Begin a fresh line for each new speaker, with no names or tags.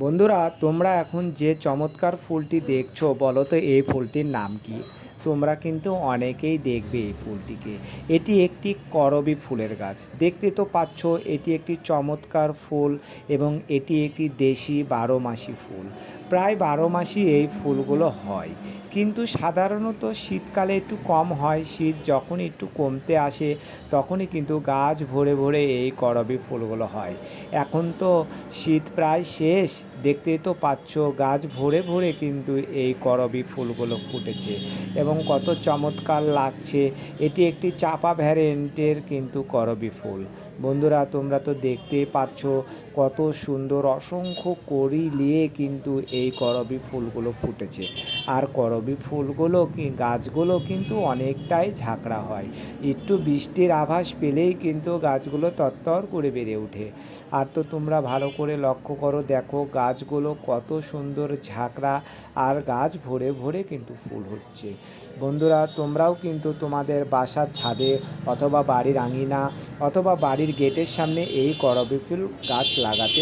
বন্ধুরা, তোমরা এখন যে চমৎকার ফুলটি দেখছো বলো তো এই ফুলটির নাম কি? তোমরা কিন্তু অনেকেই দেখবে এই ফুলটিকে। এটি একটি করবী ফুলের গাছ। দেখতে তো পাচ্ছ এটি একটি চমৎকার ফুল এবং এটি একটি দেশি 12 মাসি ফুল। প্রায় 12 মাসই এই ফুলগুলো হয়, কিন্তু সাধারণত শীতকালে একটু কম হয়। শীত যখন একটু কমতে আসে তখনই কিন্তু গাছ ভরে ভরে এই করবী ফুলগুলো হয়। এখন তো শীত প্রায় শেষ, দেখতেই তো পাচ্ছ গাছ ভরে ভরে কিন্তু এই করবী ফুলগুলো ফুটেছে এবং কত চমৎকার লাগছে। এটি একটি চাপা ভ্যারিয়েন্টের কিন্তু করবী ফুল। বন্ধুরা, তোমরা তো দেখতেই পাচ্ছ কত সুন্দর অসংখ্য কড়ি নিয়ে কিন্তু এই করবী ফুলগুলো ফুটেছে। আর করবী ফুলগুলো গাছগুলো কিন্তু অনেকটাই ঝাঁকড়া হয়। একটু বৃষ্টির আভাস পেলেই কিন্তু গাছগুলো তরতর করে বেড়ে ওঠে। আর তো তোমরা ভালো করে লক্ষ্য করো, দেখো গাছগুলো কত সুন্দর ঝাঁকড়া, আর গাছ ভরে ভরে কিন্তু ফুল হচ্ছে। বন্ধুরা, তোমরাও কিন্তু তোমাদের বাসার ছাদে অথবা বাড়ির আঙিনা অথবা বাড়ির গেটের সামনে এই করবী ফুল গাছ লাগাতে